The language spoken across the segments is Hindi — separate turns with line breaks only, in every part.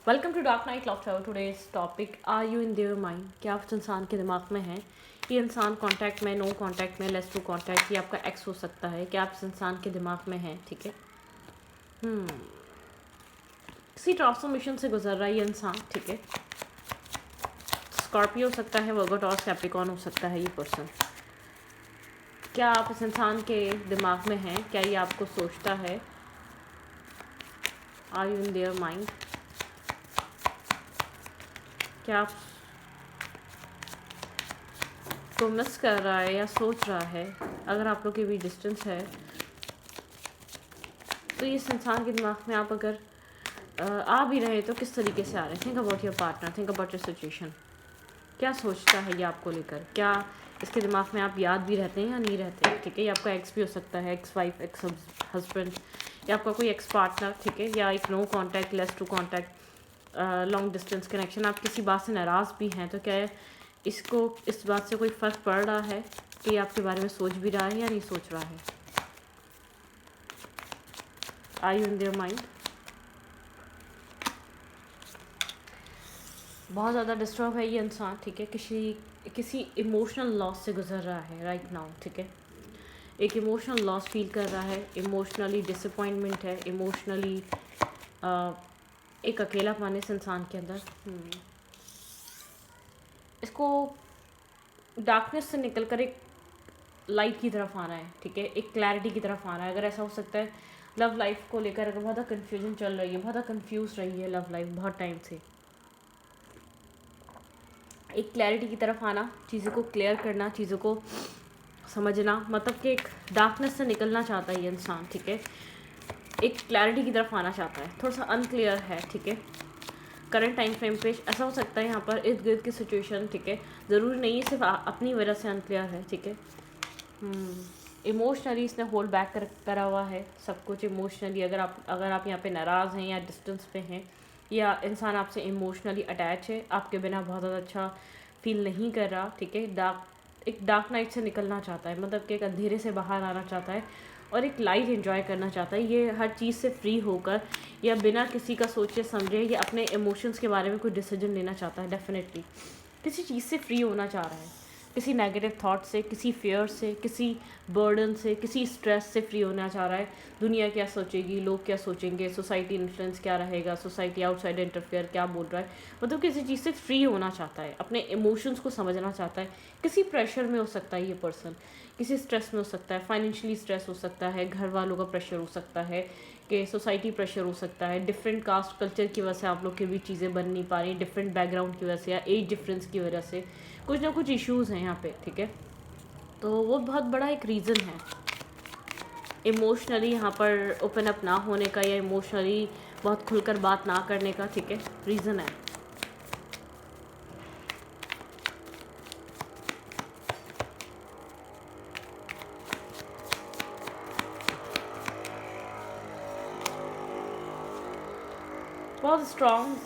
Welcome to dark night love travel. Today's topic, are you in their mind? क्या आप उस इंसान के दिमाग में हैं? ये इंसान कांटेक्ट में, नो कांटेक्ट में, लेस टू कांटेक्ट, ये आपका एक्स हो सकता है। क्या आप इस इंसान के दिमाग में हैं? ठीक है, किसी ट्रांसफॉर्मेशन से गुजर रहा है ये इंसान। ठीक है, स्कॉर्पियो हो सकता है, वर्गो, टॉरस, कैप्रिकॉर्न हो सकता है ये पर्सन। क्या आप इस इंसान के दिमाग में हैं? क्या ये आपको सोचता है? Are you in their mind? क्या आप को मिस कर रहा है या सोच रहा है? अगर आप लोग के बीच डिस्टेंस है तो इस इंसान के दिमाग में आप अगर आ भी रहे तो किस तरीके से आ रहे हैं? Think about your partner, think about your situation. क्या सोचता है ये आपको लेकर? क्या इसके दिमाग में आप याद भी रहते हैं या नहीं रहते? ठीक है, ये आपका एक्स भी हो सकता है, एक्स वाइफ, एक्स हस्बैंड, या आपका कोई एक्स पार्टनर। ठीक है, या एक no contact, less to contact, long distance connection. आप किसी बात से नाराज़ भी हैं तो क्या इसको इस बात से कोई फ़र्क पड़ रहा है कि ये आपके बारे में सोच भी रहा है या नहीं सोच रहा है? Are you in their mind? बहुत ज़्यादा डिस्टर्ब है ये इंसान। ठीक है, किसी इमोशनल लॉस से गुजर रहा है राइट नाउ। ठीक है, एक इमोशनल लॉस फील कर रहा है, इमोशनली डिसअपॉइंटमेंट है, इमोशनली एक अकेलापन इस इंसान के अंदर। इसको डार्कनेस से निकल कर एक लाइट की तरफ आना है। ठीक है, एक क्लैरिटी की तरफ आना है। अगर ऐसा हो सकता है लव लाइफ को लेकर, अगर बहुत कन्फ्यूजन चल रही है, बहुत कंफ्यूज रही है लव लाइफ बहुत टाइम से, एक क्लैरिटी की तरफ आना, चीज़ों को क्लियर करना, चीज़ों को समझना, मतलब कि एक डार्कनेस से निकलना चाहता है ये इंसान। ठीक है, एक क्लैरिटी की तरफ आना चाहता है, थोड़ा सा अनक्लियर है। ठीक है, करंट टाइम फ्रेम पे ऐसा हो सकता है यहाँ पर इर्द गिर्द की सिचुएशन। ठीक है, ज़रूरी नहीं है सिर्फ अपनी वजह से अनक्लियर है। ठीक है, इमोशनली इसने होल्ड बैक करा हुआ है सब कुछ इमोशनली। अगर आप यहाँ पे नाराज़ हैं या डिस्टेंस पे हैं, या इंसान आपसे इमोशनली अटैच है, आपके बिना बहुत ज़्यादा अच्छा फील नहीं कर रहा। ठीक है, एक डार्क नाइट से निकलना चाहता है, मतलब कि एक अंधेरे से बाहर आना चाहता है और एक लाइट एंजॉय करना चाहता है। ये हर चीज़ से फ्री होकर या बिना किसी का सोचे समझे या अपने इमोशंस के बारे में कोई डिसीजन लेना चाहता है। डेफिनेटली किसी चीज़ से फ्री होना चाह रहा है, किसी नेगेटिव थॉट से, किसी फियर से, किसी बर्डन से, किसी स्ट्रेस से फ्री होना चाह रहा है। दुनिया क्या सोचेगी, लोग क्या सोचेंगे, सोसाइटी इन्फ्लुएंस क्या रहेगा, सोसाइटी आउटसाइड इंटरफेयर क्या बोल रहा है, मतलब किसी चीज़ से फ्री होना चाहता है, अपने इमोशंस को समझना चाहता है। किसी प्रेशर में हो सकता है ये पर्सन, किसी स्ट्रेस में हो सकता है, फाइनेंशियली स्ट्रेस हो सकता है, घर वालों का प्रेशर हो सकता है, कि सोसाइटी प्रेशर हो सकता है, डिफरेंट कास्ट कल्चर की वजह से आप लोग के बीच चीज़ें बन नहीं पा रही, डिफरेंट बैकग्राउंड की वजह से या एज डिफरेंस की वजह से कुछ ना कुछ इश्यूज़ हैं यहाँ पे। ठीक है, तो वो बहुत बड़ा एक रीज़न है इमोशनली यहाँ पर ओपन अप ना होने का, या इमोशनली बहुत खुलकर बात ना करने का। ठीक है, रीज़न है। बहुत स्ट्रॉन्ग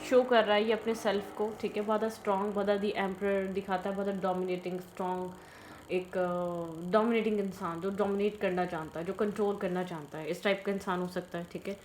शो कर रहा है ये अपने सेल्फ को। ठीक है, बहुत स्ट्रॉन्ग, बहुत दी एम्परर दिखाता है, बहुत डोमिनेटिंग स्ट्रॉन्ग, एक डोमिनेटिंग इंसान जो डोमिनेट करना चाहता है, जो कंट्रोल करना चाहता है, इस टाइप का इंसान हो सकता है। ठीक है,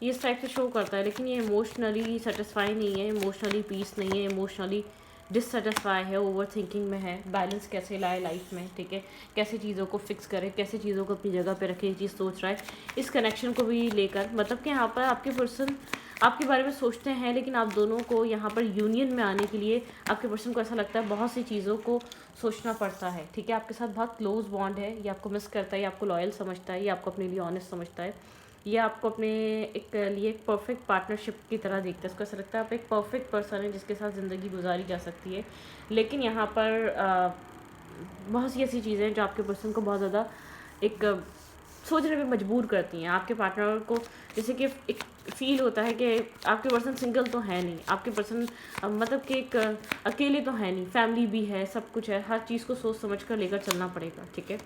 ये इस टाइप से शो करता है, लेकिन ये इमोशनली सेटिस्फाई नहीं है, इमोशनली पीस नहीं है, इमोशनली डिससेटिस्फाई है, ओवर थिंकिंग में है। बैलेंस कैसे लाए लाइफ में? ठीक है, कैसे चीज़ों को फिक्स करे, कैसे चीज़ों को अपनी जगह पे रखे, ये चीज़ सोच रहा है इस कनेक्शन को भी लेकर। मतलब कि यहाँ पर आपके पर्सन आपके बारे में सोचते हैं, लेकिन आप दोनों को यहाँ पर यूनियन में आने के लिए आपके पर्सन को ऐसा लगता है बहुत सी चीज़ों को सोचना पड़ता है। ठीक है, आपके साथ बहुत क्लोज बॉन्ड है, ये आपको मिस करता है, ये आपको लॉयल समझता है, ये आपको अपने लिए ऑनेस्ट समझता है, ये आपको अपने एक लिए एक परफेक्ट पार्टनरशिप की तरह देखता है। इसको ऐसा लगता है आप एक परफेक्ट पर्सन है जिसके साथ ज़िंदगी गुजारी जा सकती है। लेकिन यहाँ पर बहुत सी ऐसी चीज़ें हैं जो आपके पर्सन को बहुत ज़्यादा एक सोचने पे मजबूर करती हैं। आपके पार्टनर को जैसे कि एक फील होता है कि आपके पर्सन सिंगल तो है नहीं, आपके पर्सन मतलब कि एक अकेले तो है नहीं, फैमिली भी है, सब कुछ है, हर चीज़ को सोच समझ कर लेकर चलना पड़ेगा। ठीक है,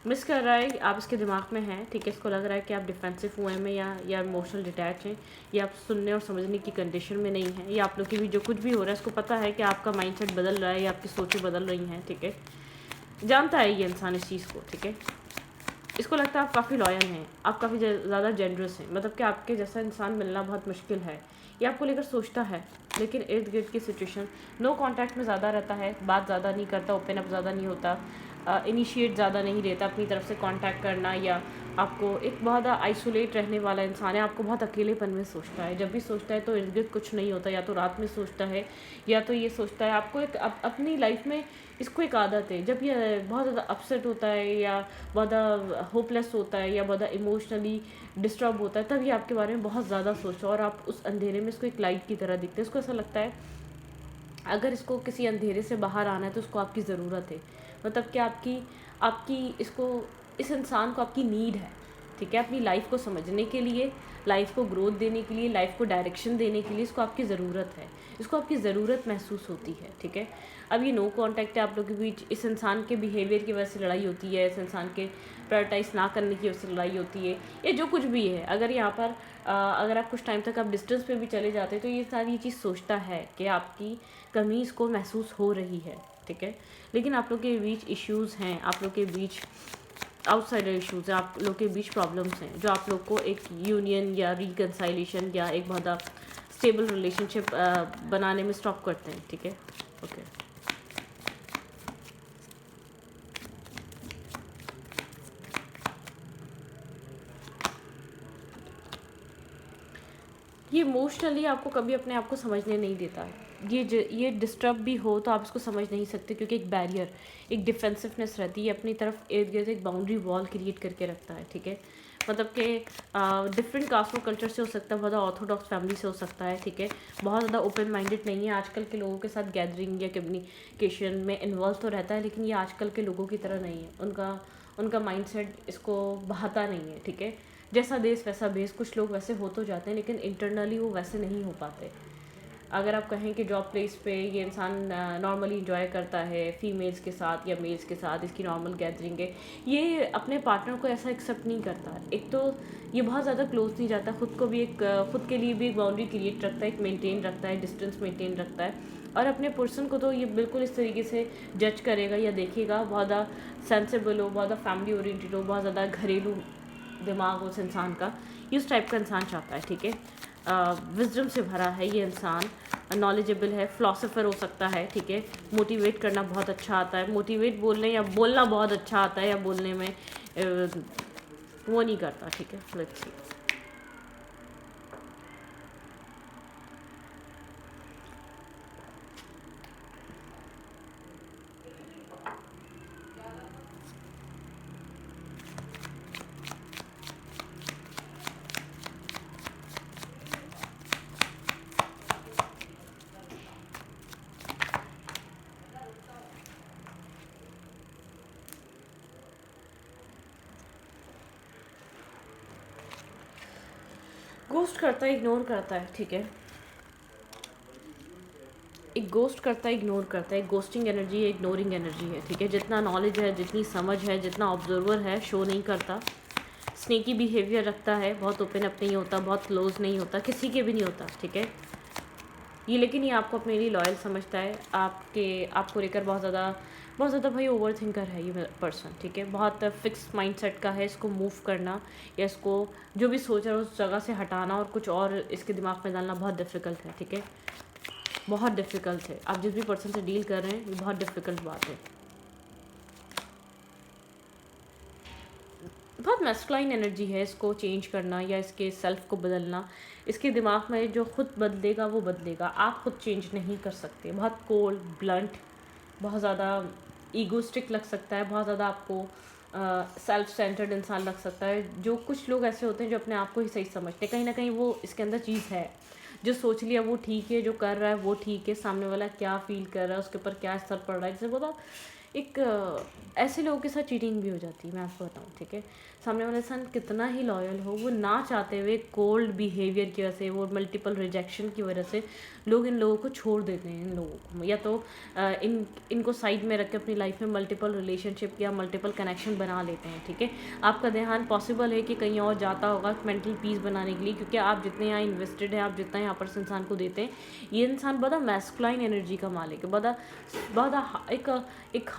मिस कर रहा है, आप इसके दिमाग में हैं। ठीक है, इसको लग रहा है कि आप डिफेंसिव हुए में या इमोशनल डिटैच हैं, या आप सुनने और समझने की कंडीशन में नहीं हैं, या आप लोग की भी जो कुछ भी हो रहा है इसको पता है कि आपका माइंडसेट बदल रहा है या आपकी सोचें बदल रही हैं। ठीक है, जानता है ये इंसान इस चीज़ को। ठीक है, इसको लगता है आप काफ़ी लॉयल हैं, आप काफ़ी ज़्यादा जेनरस हैं, मतलब कि आपके जैसा इंसान मिलना बहुत मुश्किल है। ये आपको लेकर सोचता है, लेकिन इर्द गिर्द की सिचुएशन नो कॉन्टैक्ट में ज़्यादा रहता है, बात ज़्यादा नहीं करता, ओपन अप ज़्यादा नहीं होता, इनिशिएट ज़्यादा नहीं लेता अपनी तरफ से कांटेक्ट करना, या आपको एक बहुत आइसोलेट रहने वाला इंसान है, आपको बहुत अकेलेपन में सोचता है। जब भी सोचता है तो इर्द गिर्द कुछ नहीं होता, या तो रात में सोचता है या तो ये सोचता है आपको एक अपनी लाइफ में इसको एक आदत है, जब ये बहुत ज़्यादा अपसेट होता है या बहुत ज़्यादा होपलेस होता है या बहुत ज़्यादा इमोशनली डिस्टर्ब होता है, तब ये आपके बारे में बहुत ज़्यादा सोचता है और आप उस अंधेरे में इसको एक लाइट की तरह दिखते हैं। इसको ऐसा लगता है अगर इसको किसी अंधेरे से बाहर आना है तो उसको आपकी ज़रूरत है, मतलब कि आपकी आपकी इसको इस इंसान को आपकी नीड है, ठीक है, अपनी लाइफ को समझने के लिए, लाइफ को ग्रोथ देने के लिए, लाइफ को डायरेक्शन देने के लिए इसको आपकी ज़रूरत है, इसको आपकी ज़रूरत महसूस होती है, ठीक है। अब ये नो कांटेक्ट है आप लोगों के बीच, इस इंसान के बिहेवियर की वजह से लड़ाई होती है, इस इंसान के प्रायोरिटाइज ना करने की वजह से लड़ाई होती है, या जो कुछ भी है। अगर यहाँ पर अगर आप कुछ टाइम तक आप डिस्टेंस पे भी चले जाते हैं तो ये सारी चीज़ सोचता है कि आपकी कमी इसको महसूस हो रही है, ठीक है। लेकिन आप लोग के बीच इश्यूज़ हैं, आप लोग के बीच आउटसाइडर इश्यूज़ हैं, आप लोग के बीच प्रॉब्लम्स हैं जो आप लोग को एक यूनियन या रिकन्साइलेशन या एक बहुत स्टेबल रिलेशनशिप बनाने में स्टॉप करते हैं, ठीक है। ओके, ये इमोशनली आपको कभी अपने आप को समझने नहीं देता है। ये डिस्टर्ब भी हो तो आप इसको समझ नहीं सकते, क्योंकि एक बैरियर, एक डिफेंसिवनेस रहती है, अपनी तरफ इर्द गिर्द एक बाउंड्री वॉल क्रिएट करके रखता है, ठीक है। मतलब कि डिफरेंट कास्ट और कल्चर से हो सकता है, बहुत ऑर्थोडॉक्स फैमिली से हो सकता है, ठीक है। बहुत ज़्यादा ओपन माइंडेड नहीं है, आजकल के लोगों के साथ गैदरिंग या कम्युनिकेशन में इन्वॉल्व तो रहता है, लेकिन ये आजकल के लोगों की तरह नहीं है, उनका उनका माइंडसेट इसको बहाता नहीं है, ठीक है। जैसा देश वैसा भेस, कुछ लोग वैसे हो तो जाते हैं लेकिन इंटरनली वो वैसे नहीं हो पाते। अगर आप कहें कि जॉब प्लेस पे ये इंसान नॉर्मली इंजॉय करता है फीमेल्स के साथ या मेल्स के साथ, इसकी नॉर्मल गैदरिंग है, ये अपने पार्टनर को ऐसा एक्सेप्ट नहीं करता। एक तो ये बहुत ज़्यादा क्लोज नहीं जाता, खुद को भी एक खुद के लिए भी एक बाउंड्री क्रिएट रखता है, एक मेंटेन रखता है, डिस्टेंस मेंटेन रखता है, और अपने पर्सन को तो ये बिल्कुल इस तरीके से जज करेगा या देखेगा, बहुत ज़्यादा सेंसिबल हो, बहुत ज़्यादा फैमिली ओरिएंटेड हो, बहुत ज़्यादा घरेलू दिमाग उस इंसान का, इस टाइप का इंसान चाहता है, ठीक है। विजडम से भरा है ये इंसान, नॉलेजेबल है, फिलोसोफर हो सकता है, ठीक है। मोटिवेट करना बहुत अच्छा आता है, मोटिवेट बोलने या बोलना बहुत अच्छा आता है, या बोलने में वो नहीं करता, ठीक है। Let's see. गोस्ट करता है, इग्नोर करता है, ठीक है। एक गोस्ट करता है, इग्नोर करता है, गोस्टिंग एनर्जी है, इग्नोरिंग एनर्जी है, ठीक है। जितना नॉलेज है, जितनी समझ है, जितना ऑब्जर्वर है, शो नहीं करता, स्नेकी बिहेवियर रखता है, बहुत ओपन अप नहीं होता, बहुत क्लोज नहीं होता, किसी के भी नहीं होता, ठीक है। ये लेकिन ये आपको अपने लिए लॉयल समझता है, आपको लेकर बहुत ज़्यादा भाई ओवर थिंकर है ये पर्सन, ठीक है। बहुत फिक्स माइंडसेट का है, इसको मूव करना या इसको जो भी सोच रहा है उस जगह से हटाना और कुछ और इसके दिमाग में डालना बहुत डिफ़िकल्ट है, ठीक है। बहुत डिफ़िकल्ट है, आप जिस भी पर्सन से डील कर रहे हैं ये बहुत डिफ़िकल्ट बात है। बहुत मैस्कुलाइन एनर्जी है, इसको चेंज करना या इसके सेल्फ को बदलना, इसके दिमाग में जो खुद बदलेगा वो बदलेगा, आप खुद चेंज नहीं कर सकते। बहुत कोल्ड ब्लंट, बहुत ज़्यादा ईगोस्टिक लग सकता है, बहुत ज़्यादा आपको सेल्फ सेंटर्ड इंसान लग सकता है। जो कुछ लोग ऐसे होते हैं जो अपने आप को ही सही समझते हैं, कहीं ना कहीं वो इसके अंदर चीज़ है, जो सोच लिया वो ठीक है, जो कर रहा है वो ठीक है, सामने वाला क्या फील कर रहा है उसके ऊपर क्या असर पड़ रहा है, जैसे बोला एक ऐसे लोगों के साथ चीटिंग भी हो जाती है, मैं आपको बताऊँ, ठीक है। सामने वाला इंसान कितना ही लॉयल हो, वो ना चाहते हुए कोल्ड बिहेवियर की वजह से, वो मल्टीपल रिजेक्शन की वजह से लोग इन लोगों को छोड़ देते हैं, इन लोगों को, या तो इनको साइड में रख के अपनी लाइफ में मल्टीपल रिलेशनशिप या मल्टीपल कनेक्शन बना लेते हैं, ठीक है। आपका ध्यान पॉसिबल है कि कहीं और जाता होगा मेंटल पीस बनाने के लिए, क्योंकि आप जितने यहाँ इन्वेस्टेड हैं, आप जितना यहाँ पर इंसान को देते हैं, ये इंसान बहुत मैस्कुलाइन एनर्जी का मालिक है, बहुत एक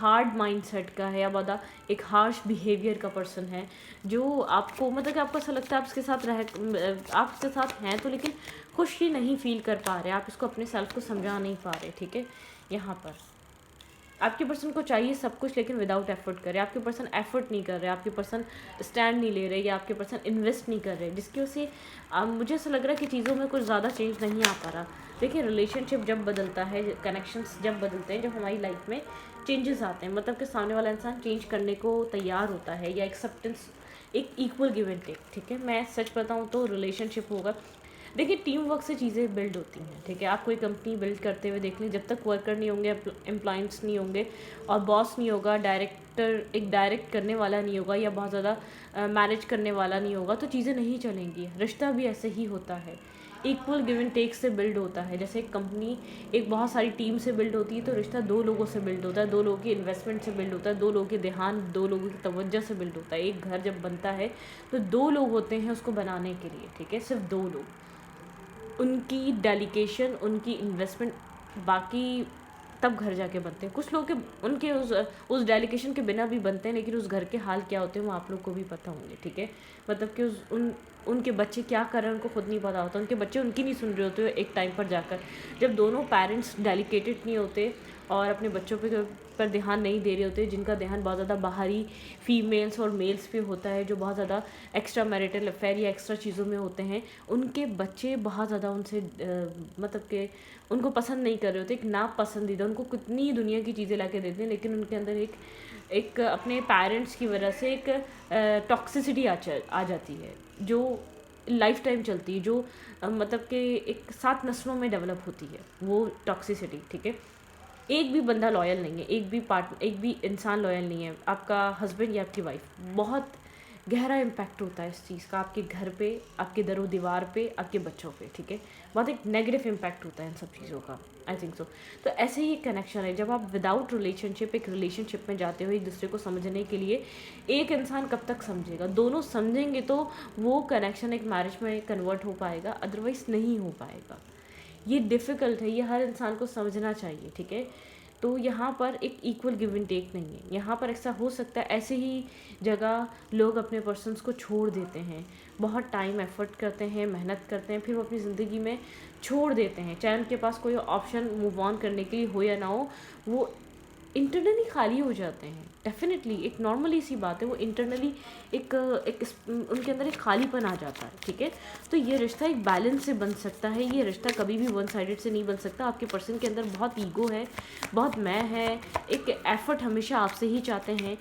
हार्ड माइंडसेट का है या ज़्यादा एक हार्श बिहेवियर का पर्सन है, जो आपको मतलब कि आपको ऐसा लगता है आप उसके साथ हैं तो लेकिन खुशी नहीं फील कर पा रहे, आप इसको अपने सेल्फ को समझा नहीं पा रहे, ठीक है। यहाँ पर आपके पर्सन को चाहिए सब कुछ लेकिन विदाउट एफर्ट कर रहे, आपके पर्सन एफर्ट नहीं कर रहे, आपके पर्सन स्टैंड नहीं ले रहे, या आपके पर्सन इन्वेस्ट नहीं कर रहे, जिसकी वजह से मुझे ऐसा लग रहा है कि चीज़ों में कुछ ज़्यादा चेंज नहीं आ पा रहा। देखिए, रिलेशनशिप जब बदलता है, कनेक्शंस जब बदलते हैं, जब हमारी लाइफ में चेंजेस आते हैं, मतलब कि सामने वाला इंसान चेंज करने को तैयार होता है, या एक्सेप्टेंस, एक इक्वल गिव एंड टेक, ठीक है। मैं सच बताऊँ तो रिलेशनशिप होगा, देखिए टीम वर्क से चीज़ें बिल्ड होती हैं, ठीक है। आप कोई कंपनी बिल्ड करते हुए देख लें, जब तक वर्कर नहीं होंगे, एम्प्लॉइंस नहीं होंगे और बॉस नहीं होगा, एक डायरेक्ट करने वाला नहीं होगा या बहुत ज़्यादा मैनेज करने वाला नहीं होगा, तो चीज़ें नहीं चलेंगी। रिश्ता भी ऐसे ही होता है, इक्वल गिव एंड टेक से बिल्ड होता है। जैसे एक कंपनी एक बहुत सारी टीम से बिल्ड होती है, तो रिश्ता दो लोगों से बिल्ड होता है, दो लोगों की इन्वेस्टमेंट से बिल्ड होता है, दो लोगों के ध्यान, दो लोगों की तवज्जो से बिल्ड होता है। एक घर जब बनता है तो दो लोग होते हैं उसको बनाने के लिए, ठीक है, सिर्फ दो लोग, उनकी डेडिकेशन, उनकी इन्वेस्टमेंट, बाकी तब घर जाके बनते हैं। कुछ लोग के उनके उस डेडिकेशन के बिना भी बनते हैं, लेकिन उस घर के हाल क्या होते हैं वो आप लोग को भी पता होंगे, ठीक है। मतलब कि उनके बच्चे क्या कर रहे हैं उनको खुद नहीं पता होता, उनके बच्चे उनकी नहीं सुन रहे होते एक टाइम पर जाकर। जब दोनों पेरेंट्स डेडिकेटेड नहीं होते और अपने बच्चों पर ध्यान नहीं दे रहे होते, जिनका ध्यान बहुत ज़्यादा बाहरी फीमेल्स और मेल्स पे होता है, जो बहुत ज़्यादा एक्स्ट्रा मैरिटल अफेयर या एक्स्ट्रा चीज़ों में होते हैं, उनके बच्चे बहुत ज़्यादा उनसे मतलब कि उनको पसंद नहीं कर रहे होते, एक नापसंदीदा, उनको कितनी दुनिया की चीज़ें ला के देते हैं, लेकिन उनके अंदर एक अपने पेरेंट्स की वजह से एक टॉक्सिसिटी आ जाती है, जो लाइफ टाइम चलती है, जो मतलब कि एक 7 नस्लों में डेवलप होती है वो टॉक्सिसिटी, ठीक है। एक भी बंदा लॉयल नहीं है, एक भी इंसान लॉयल नहीं है। आपका हस्बैंड या आपकी वाइफ, बहुत गहरा इम्पैक्ट होता है इस चीज़ का आपके घर पे, आपके दरो दीवार पे, आपके बच्चों पे, ठीक है। बहुत एक नेगेटिव इम्पैक्ट होता है इन सब चीज़ों का, आई थिंक सो। तो ऐसे ही एक कनेक्शन है, जब आप विदाउट रिलेशनशिप एक रिलेशनशिप में जाते हो एक दूसरे को समझने के लिए, एक इंसान कब तक समझेगा, दोनों समझेंगे तो वो कनेक्शन एक मैरिज में कन्वर्ट हो पाएगा, अदरवाइज नहीं हो पाएगा। ये डिफ़िकल्ट है, ये हर इंसान को समझना चाहिए, ठीक है। तो यहाँ पर एक इक्वल गिव एंड टेक नहीं है, यहाँ पर ऐसा हो सकता है, ऐसे ही जगह लोग अपने पर्सन्स को छोड़ देते हैं, बहुत टाइम एफर्ट करते हैं, मेहनत करते हैं, फिर वो अपनी ज़िंदगी में छोड़ देते हैं, चाहे उनके पास कोई ऑप्शन मूव ऑन करने के लिए हो या ना हो, वो इंटरनली खाली हो जाते हैं। डेफिनेटली एक नॉर्मली सी बात है, वो इंटरनली उनके अंदर एक खालीपन आ जाता है, ठीक है। तो ये रिश्ता एक बैलेंस से बन सकता है, ये रिश्ता कभी भी वन साइडेड से नहीं बन सकता। आपके पर्सन के अंदर बहुत ईगो है, बहुत मैं है, एक एफर्ट हमेशा आपसे ही चाहते हैं,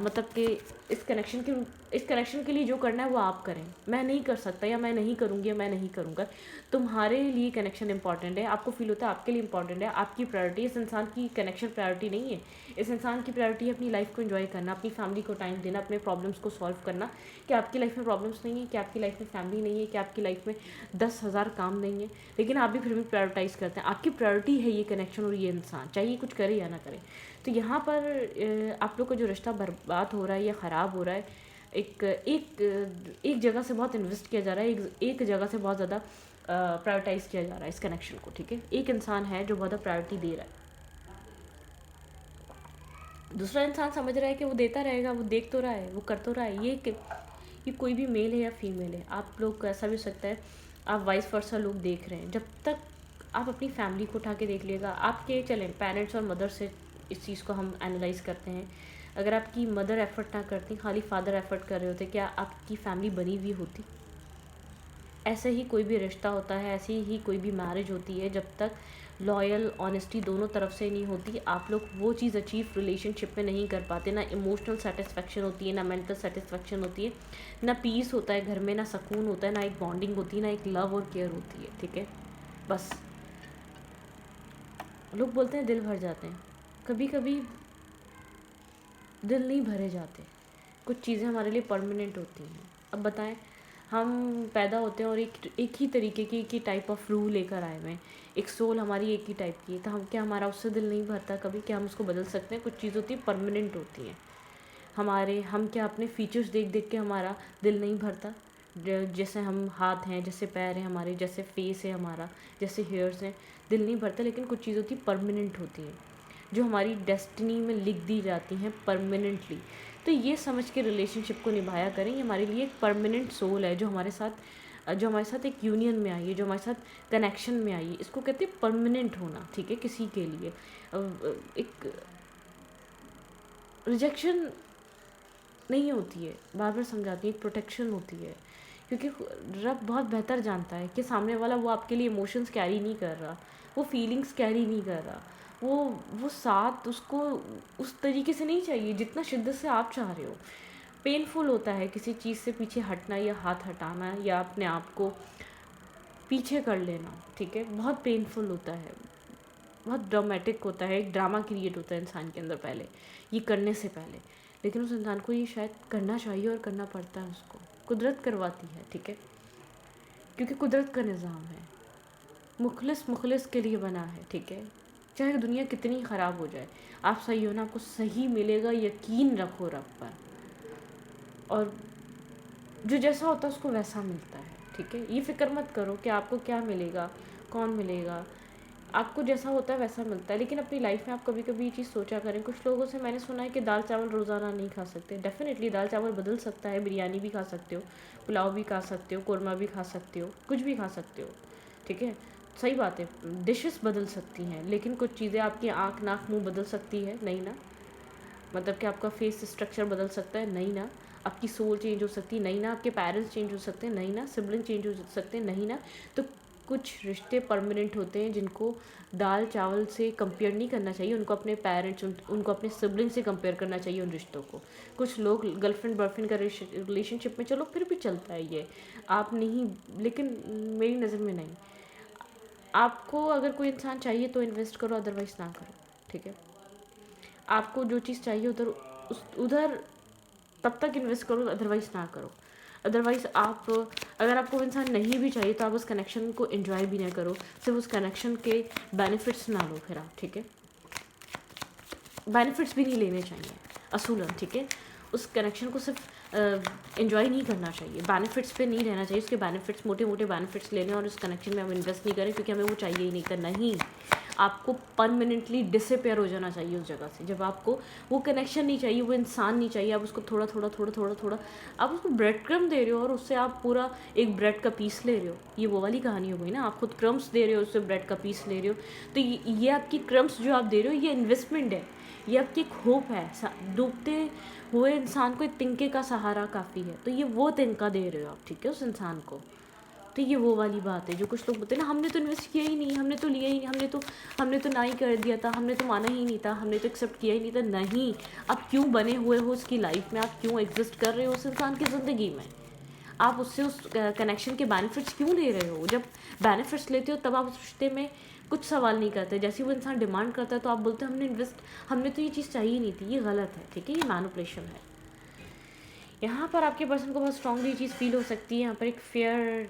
मतलब कि इस कनेक्शन के लिए जो करना है वो आप करें, मैं नहीं कर सकता या मैं नहीं करूँगी या मैं नहीं करूँगा। तुम्हारे लिए कनेक्शन इंपॉर्टेंट है, आपको फील होता है आपके लिए इंपॉर्टेंट है, आपकी प्रायोरिटी, इस इंसान की कनेक्शन प्रायोरिटी नहीं है। इस इंसान की प्रायोरिटी है अपनी लाइफ को एंजॉय करना, अपनी फैमिली को टाइम देना, अपने प्रॉब्लम्स को सॉल्व करना। कि आपकी लाइफ में प्रॉब्लम्स नहीं है, कि आपकी लाइफ में फैमिली नहीं है, कि आपकी लाइफ में 10,000 काम नहीं है, लेकिन आप भी फिर भी प्रायोरिटाइज़ करते हैं। आपकी प्रायोरिटी है ये कनेक्शन और ये इंसान, चाहे कुछ करे या ना करे। तो यहाँ पर आप लोग का जो रिश्ता बर्बाद हो रहा है या ख़राब हो रहा है, एक जगह से बहुत इन्वेस्ट किया जा रहा है, एक जगह से बहुत ज़्यादा प्रायोरिटाइज़ किया जा रहा है इस कनेक्शन को, ठीक है। एक इंसान है जो बहुत प्रायोरिटी दे रहा है, दूसरा इंसान समझ रहा है कि वो देता रहेगा, वो देख तो रहा है, वो कर तो रहा है। ये कोई भी मेल है या फीमेल है, आप लोग को ऐसा भी हो सकता है आप वाइस वर्सा लोग देख रहे हैं। जब तक आप अपनी फैमिली को उठा के देख लिएगा, आपके चलें पेरेंट्स और मदर से इस चीज़ को हम एनालाइज करते हैं। अगर आपकी मदर एफर्ट ना करती, खाली फादर एफर्ट कर रहे होते, क्या आपकी फैमिली बनी हुई होती? ऐसे ही कोई भी रिश्ता होता है, ऐसी ही कोई भी मैरिज होती है, जब तक लॉयल ऑनेस्टी दोनों तरफ से नहीं होती, आप लोग वो चीज़ अचीव रिलेशनशिप में नहीं कर पाते। ना इमोशनल सेटिस्फेक्शन होती है, ना मेंटल सेटिस्फेक्शन होती है, ना पीस होता है घर में, ना सुकून होता है, ना एक बॉन्डिंग होती है, ना एक लव और केयर होती है, ठीक है। बस लोग बोलते हैं दिल भर जाते हैं, कभी कभी दिल नहीं भरे जाते। कुछ चीज़ें हमारे लिए परमानेंट होती हैं। अब बताएं, हम पैदा होते हैं और एक ही तरीके की एक ही टाइप ऑफ रूह लेकर आए हुए हैं, एक सोल हमारी एक ही टाइप की है, तो हम क्या हमारा उससे दिल नहीं भरता कभी? क्या हम उसको बदल सकते हैं? कुछ चीज़ होती है परमानेंट होती हैं हम क्या अपने फीचर्स देख देख के हमारा दिल नहीं भरता? जैसे हम हाथ हैं, जैसे पैर हैं हमारे, जैसे फेस है हमारा, जैसे हेयर्स हैं, दिल नहीं भरता। लेकिन कुछ चीज़ होती परमानेंट होती है, जो हमारी डेस्टिनी में लिख दी जाती हैं परमानेंटली। तो ये समझ के रिलेशनशिप को निभाया करें, ये हमारे लिए एक परमानेंट सोल है जो हमारे साथ एक यूनियन में आई है, जो हमारे साथ कनेक्शन में आई है। इसको कहते हैं परमानेंट होना, ठीक है, किसी के लिए। एक रिजेक्शन नहीं होती है, बार बार समझाती हूँ, एक प्रोटेक्शन होती है, क्योंकि रब बहुत बेहतर जानता है कि सामने वाला वो आपके लिए इमोशंस कैरी नहीं कर रहा, वो फीलिंग्स कैरी नहीं कर रहा, वो साथ उसको उस तरीके से नहीं चाहिए जितना शिद्दत से आप चाह रहे हो। पेनफुल होता है किसी चीज़ से पीछे हटना या हाथ हटाना या अपने आप को पीछे कर लेना, ठीक है, बहुत पेनफुल होता है, बहुत ड्रामेटिक होता है, एक ड्रामा क्रिएट होता है इंसान के अंदर पहले, ये करने से पहले। लेकिन उस इंसान को ये शायद करना चाहिए और करना पड़ता है उसको, कुदरत करवाती है, ठीक है, क्योंकि कुदरत का निज़ाम है, मुखलिस के लिए बना है, ठीक है। चाहे दुनिया कितनी ख़राब हो जाए, आप सही हो ना, आपको सही मिलेगा, यकीन रखो रब पर। और जो जैसा होता है उसको वैसा मिलता है, ठीक है। ये फ़िक्र मत करो कि आपको क्या मिलेगा, कौन मिलेगा, आपको जैसा होता है वैसा मिलता है। लेकिन अपनी लाइफ में आप कभी कभी ये चीज़ सोचा करें। कुछ लोगों से मैंने सुना है कि दाल चावल रोज़ाना नहीं खा सकते। डेफिनेटली दाल चावल बदल सकता है, बिरयानी भी खा सकते हो, पुलाव भी खा सकते हो, कौरमा भी खा सकते हो, कुछ भी खा सकते हो, ठीक है, सही बात है, डिशेस बदल सकती हैं। लेकिन कुछ चीज़ें, आपकी आँख नाक मुँह बदल सकती है नहीं ना, मतलब कि आपका फेस स्ट्रक्चर बदल सकता है नहीं ना, आपकी सोल चेंज हो सकती है नहीं ना, आपके पेरेंट्स चेंज हो सकते हैं नहीं ना, सिबलिंग चेंज हो सकते हैं नहीं ना। तो कुछ रिश्ते परमानेंट होते हैं जिनको दाल चावल से कंपेयर नहीं करना चाहिए, उनको अपने पेरेंट्स उनको अपने सिबलिंग से कंपेयर करना चाहिए उन रिश्तों को। कुछ लोग गर्लफ्रेंड बॉयफ्रेंड का रिलेशनशिप में चलो फिर भी चलता है ये, आप नहीं, लेकिन मेरी नज़र में नहीं। आपको अगर कोई इंसान चाहिए तो इन्वेस्ट करो, अदरवाइज़ ना करो, ठीक है। आपको जो चीज़ चाहिए उधर तब तक इन्वेस्ट करो, अदरवाइज़ ना करो। अदरवाइज़ आप, अगर आपको वो इंसान नहीं भी चाहिए तो आप उस कनेक्शन को एंजॉय भी ना करो, सिर्फ उस कनेक्शन के बेनिफिट्स ना लो फिर आप, ठीक है। बेनिफिट्स भी नहीं लेने चाहिए असूलन, ठीक है। उस कनेक्शन को सिर्फ एंजॉय नहीं करना चाहिए, बेनिफिट्स पे नहीं रहना चाहिए, उसके बेनिफिट्स, मोटे मोटे बेनिफिट्स लेने और उस कनेक्शन में हम इन्वेस्ट नहीं करें क्योंकि हमें वो चाहिए ही नहीं था। नहीं, आपको परमानेंटली डिसअपेयर हो जाना चाहिए उस जगह से। जब आपको वो कनेक्शन नहीं चाहिए, वो इंसान नहीं चाहिए, आप उसको थोड़ा थोड़ा थोड़ा थोड़ा थोड़ा आप उसको ब्रेड क्रम दे रहे हो और उससे आप पूरा एक ब्रेड का पीस ले रहे हो। ये वो वाली कहानी हो गई ना, आप खुद क्रम्स दे रहे हो, उससे ब्रेड का पीस ले रहे हो। तो ये आपकी क्रम्स जो आप दे रहे हो, ये इन्वेस्टमेंट है, ये आपकी एक होप है। डूबते हुए इंसान को एक तिनके का सहारा काफ़ी है, तो ये वो तिनका दे रहे हो आप, ठीक है, उस इंसान को। तो ये वो वाली बात है जो कुछ लोग बोलते हैं ना, हमने तो इन्वेस्ट किया ही नहीं, हमने तो लिया ही नहीं, हमने तो ना ही कर दिया था, हमने तो माना ही नहीं था, हमने तो एक्सेप्ट किया ही नहीं था। नहीं, आप क्यों बने हुए हो उसकी लाइफ में, आप क्यों एग्जिस्ट कर रहे हो उस इंसान की ज़िंदगी में, आप उससे उस कनेक्शन के बेनिफिट्स क्यों ले रहे हो। जब बेनिफिट्स लेते हो तब आप उस रिश्ते में कुछ सवाल नहीं करते। जैसे वो इंसान डिमांड करता है तो आप बोलते हैं हमने तो ये चीज़ चाहिए नहीं थी। ये गलत है, ठीक है, ये मैनिपुलेशन है। यहाँ पर आपके पर्सन को बहुत स्ट्रांगली ये चीज़ फील हो सकती है। यहाँ पर एक फेयर,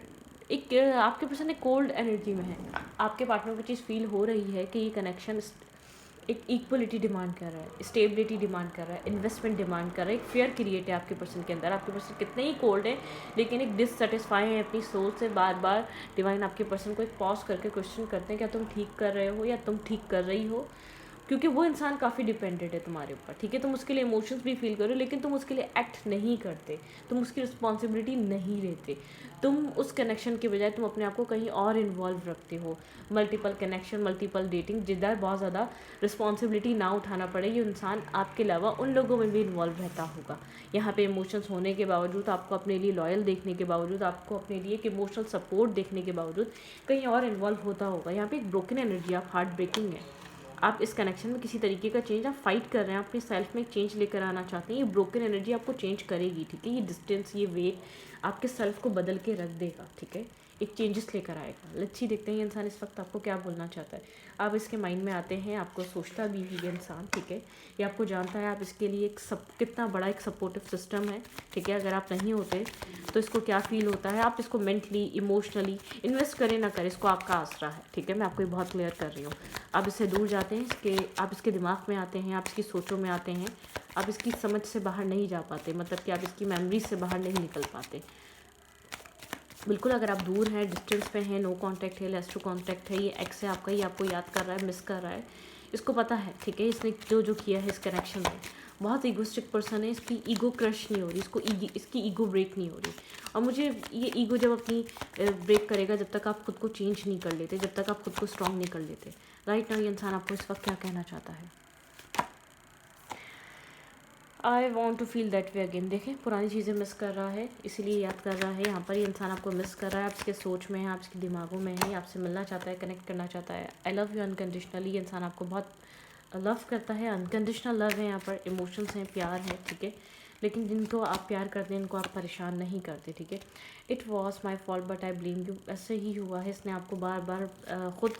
एक आपके पर्सन एक कोल्ड एनर्जी में है, आपके पार्टनर को चीज़ फील हो रही है कि ये कनेक्शन एक इक्वलिटी डिमांड कर रहा है, स्टेबिलिटी डिमांड कर रहा है, इन्वेस्टमेंट डिमांड कर रहा है, एक फेयर क्रिएट है आपके पर्सन के अंदर। आपके पर्सन कितने ही कोल्ड है लेकिन एक डिससेटिस्फाई है अपनी सोच से। बार बार डिवाइन आपके पर्सन को एक पॉज करके क्वेश्चन करते हैं, क्या तुम ठीक कर रहे हो या तुम ठीक कर रही हो, क्योंकि वो इंसान काफ़ी डिपेंडेंट है तुम्हारे ऊपर, ठीक है। तुम उसके लिए इमोशंस भी फील करो लेकिन तुम उसके लिए एक्ट नहीं करते, तुम उसकी रिस्पॉन्सिबिलिटी नहीं लेते। तुम उस कनेक्शन के बजाय तुम अपने आप को कहीं और इन्वॉल्व रखते हो। मल्टीपल कनेक्शन, मल्टीपल डेटिंग, जिधर बहुत ज़्यादा रिस्पॉन्सिबिलिटी ना उठाना पड़े, ये इंसान आपके अलावा उन लोगों में भी इन्वॉल्व रहता होगा। यहाँ पे इमोशंस होने के बावजूद, आपको अपने लिए लॉयल देखने के बावजूद, आपको अपने लिए एक इमोशनल सपोर्ट देखने के बावजूद कहीं और इन्वॉल्व होता होगा। यहाँ पे एक ब्रोकन एनर्जी, आप हार्ट ब्रेकिंग है, आप इस कनेक्शन में किसी तरीके का चेंज आप फाइट कर रहे हैं, अपने सेल्फ में एक चेंज लेकर आना चाहते हैं। ये ब्रोकन एनर्जी आपको चेंज करेगी, ठीक है। ये डिस्टेंस, ये वेट आपके सेल्फ को बदल के रख देगा, ठीक है, एक चेंजेस लेकर आएगा। लच्छी देखते हैं ये इंसान इस वक्त आपको क्या बोलना चाहता है। आप इसके माइंड में आते हैं, आपको सोचता भी है ये इंसान, ठीक है, ये आपको जानता है। आप इसके लिए कितना बड़ा एक सपोर्टिव सिस्टम है, ठीक है। अगर आप नहीं होते तो इसको क्या फील होता है, आप इसको मेंटली, इमोशनली इन्वेस्ट करें ना करें, इसको आपका आसरा है, ठीक है। मैं आपको बहुत क्लियर कर रही हूँ। आप इससे दूर जाते हैं, आप इसके दिमाग में आते हैं, आप इसकी सोचों में आते हैं, आप इसकी समझ से बाहर नहीं जा पाते, मतलब कि आप इसकी मेमोरीज से बाहर नहीं निकल पाते। बिल्कुल, अगर आप दूर हैं, डिस्टेंस पे हैं, नो कांटेक्ट है, लेस टू कांटेक्ट है, ये एक्स है आपका, ये आपको याद कर रहा है, मिस कर रहा है, इसको पता है, ठीक है, इसने जो जो किया है इस कनेक्शन में। बहुत ईगोस्टिक पर्सन है, इसकी ईगो क्रश नहीं हो रही, इसकी ईगो ब्रेक नहीं हो रही। और मुझे ये ईगो जब अपनी ब्रेक करेगा, जब तक आप खुद को चेंज नहीं कर लेते, जब तक आप खुद को स्ट्रॉन्ग नहीं कर लेते। राइट नाउ ये इंसान आपको इस वक्त क्या कहना चाहता है? I want to feel that way again. देखें, पुरानी चीज़ें मिस कर रहा है, इसीलिए याद कर रहा है। यहाँ पर ये इंसान आपको मिस कर रहा है, आपके सोच में है, आपके दिमागों में है, आपसे मिलना चाहता है, कनेक्ट करना चाहता है। I love you unconditionally. ये इंसान आपको बहुत लव करता है, अनकंडीशनल लव है, यहाँ पर इमोशंस हैं, प्यार है, ठीक है। लेकिन जिनको आप प्यार करते हैं इनको आप परेशान नहीं करते, ठीक है। It was my fault but I blame you. ऐसे ही हुआ है, इसने आपको बार बार ख़ुद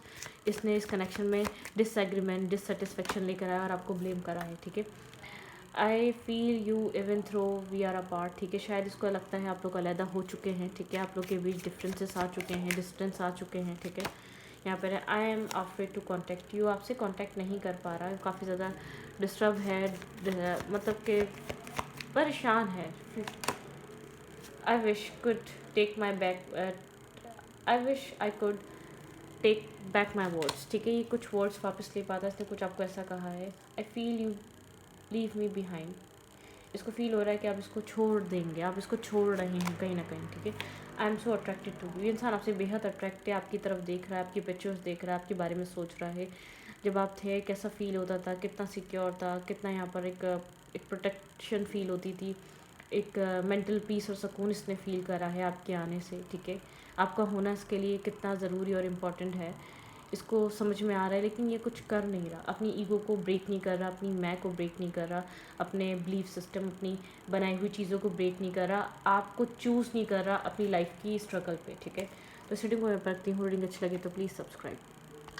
इसने इस कनेक्शन में डिसएग्रीमेंट, डिससेटिस्फेक्शन लेकर आया और आपको ब्लेम करा है, ठीक है। I feel you even through we are apart, ठीक है। शायद इसको लगता है आप लोग अलहदा हो चुके हैं, ठीक है, आप लोग के बीच डिफरेंसेस आ चुके हैं, डिस्टेंस आ चुके हैं, ठीक है। यहाँ पर I am afraid to contact you, आपसे कॉन्टेक्ट नहीं कर पा रहा है, काफ़ी ज़्यादा डिस्टर्ब है, मतलब कि परेशान है। I wish could take my back, I wish I could take back my words, ठीक है। ये कुछ वर्ड्स वापस ले पाता है, इसने कुछ आपको ऐसा कहा है। I feel you leave me behind. इसको फील हो रहा है कि आप इसको छोड़ देंगे, आप इसको छोड़ रहे हैं कहीं ना कहीं, ठीक है। I am so attracted to you. ये इंसान आपसे बेहद अट्रैक्ट है, आपकी तरफ देख रहा है, आपकी पिक्चर्स देख रहा है, आपके बारे में सोच रहा है। जब आप थे कैसा फ़ील होता था, कितना सिक्योर था, कितना यहाँ पर एक प्रोटेक्शन फ़ील होती थी, एक मेंटल पीस और सुकून इसने फ़ील करा है आपके आने से, ठीक है। आपका होना इसके लिए कितना ज़रूरी और इम्पॉर्टेंट है इसको समझ में आ रहा है, लेकिन ये कुछ कर नहीं रहा, अपनी ईगो को ब्रेक नहीं कर रहा, अपनी मैं को ब्रेक नहीं कर रहा, अपने बिलीफ सिस्टम, अपनी बनाई हुई चीज़ों को ब्रेक नहीं कर रहा, आपको चूज़ नहीं कर रहा अपनी लाइफ की स्ट्रगल पे, ठीक है। तो सीटिंग को मैं रखती हूँ। रीडिंग अच्छी लगे तो प्लीज़ सब्सक्राइब।